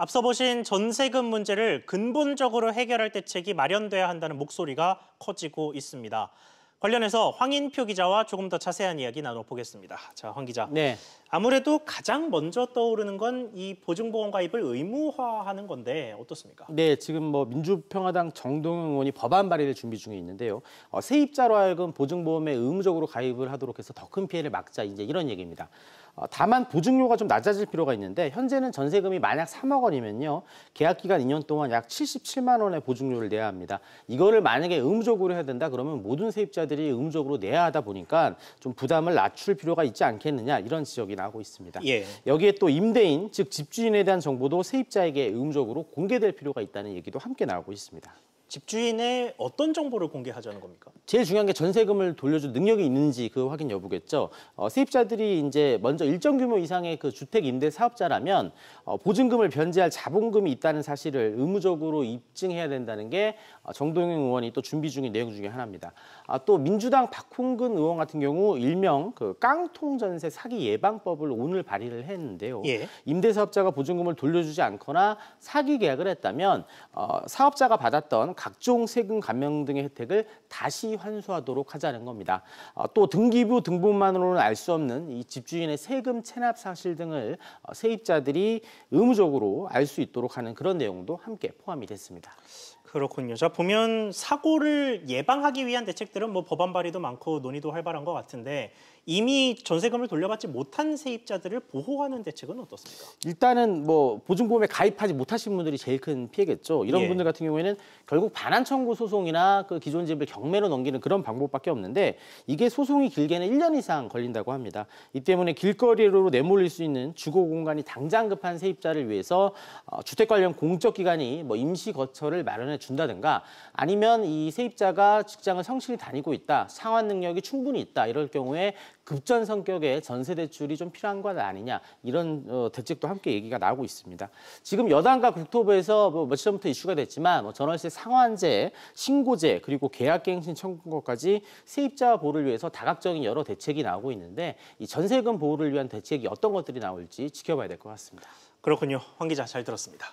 앞서 보신 전세금 문제를 근본적으로 해결할 대책이 마련돼야 한다는 목소리가 커지고 있습니다. 관련해서 황인표 기자와 조금 더 자세한 이야기 나눠보겠습니다. 자, 황 기자. 네. 아무래도 가장 먼저 떠오르는 건 이 보증보험 가입을 의무화하는 건데 어떻습니까? 네, 지금 민주평화당 정동영 의원이 법안 발의를 준비 중에 있는데요. 세입자로 하여금 보증보험에 의무적으로 가입을 하도록 해서 더 큰 피해를 막자, 이제 이런 얘기입니다. 다만 보증료가 좀 낮아질 필요가 있는데 현재는 전세금이 만약 3억 원이면요. 계약 기간 2년 동안 약 77만 원의 보증료를 내야 합니다. 이거를 만약에 의무적으로 해야 된다 그러면 모든 세입자들이 의무적으로 내야 하다 보니까 좀 부담을 낮출 필요가 있지 않겠느냐, 이런 지적이 나오고 있습니다. 예. 여기에 또 임대인, 즉 집주인에 대한 정보도 세입자에게 의무적으로 공개될 필요가 있다는 얘기도 함께 나오고 있습니다. 집주인의 어떤 정보를 공개하자는 겁니까? 제일 중요한 게 전세금을 돌려줄 능력이 있는지 그 확인 여부겠죠. 세입자들이 이제 먼저 일정 규모 이상의 그 주택 임대 사업자라면 보증금을 변제할 자본금이 있다는 사실을 의무적으로 입증해야 된다는 게 정동영 의원이 또 준비 중인 내용 중에 하나입니다. 또 민주당 박홍근 의원 같은 경우 일명 그 깡통 전세 사기 예방법을 오늘 발의를 했는데요. 예. 임대 사업자가 보증금을 돌려주지 않거나 사기 계약을 했다면 사업자가 받았던 각종 세금 감면 등의 혜택을 다시 환수하도록 하자는 겁니다. 또 등기부 등본만으로는 알 수 없는 이 집주인의 세금 체납 사실 등을 세입자들이 의무적으로 알 수 있도록 하는 그런 내용도 함께 포함이 됐습니다. 그렇군요. 자, 보면 사고를 예방하기 위한 대책들은 법안 발의도 많고 논의도 활발한 것 같은데 이미 전세금을 돌려받지 못한 세입자들을 보호하는 대책은 어떻습니까? 일단은 보증보험에 가입하지 못하신 분들이 제일 큰 피해겠죠. 이런 분들 같은 경우에는 결국 반환 청구 소송이나 그 기존 집을 경매로 넘기는 그런 방법밖에 없는데 이게 소송이 길게는 1년 이상 걸린다고 합니다. 이 때문에 길거리로 내몰릴 수 있는 주거 공간이 당장 급한 세입자를 위해서 주택 관련 공적 기관이 임시 거처를 마련해 준다든가 아니면 이 세입자가 직장을 성실히 다니고 있다, 상환 능력이 충분히 있다, 이럴 경우에 급전 성격의 전세 대출이 좀 필요한 것 아니냐, 이런 대책도 함께 얘기가 나오고 있습니다. 지금 여당과 국토부에서 며칠 전부터 이슈가 됐지만 전월세 상환제, 신고제, 그리고 계약갱신 청구까지 세입자 보호를 위해서 다각적인 여러 대책이 나오고 있는데 이 전세금 보호를 위한 대책이 어떤 것들이 나올지 지켜봐야 될 것 같습니다. 그렇군요. 황 기자, 잘 들었습니다.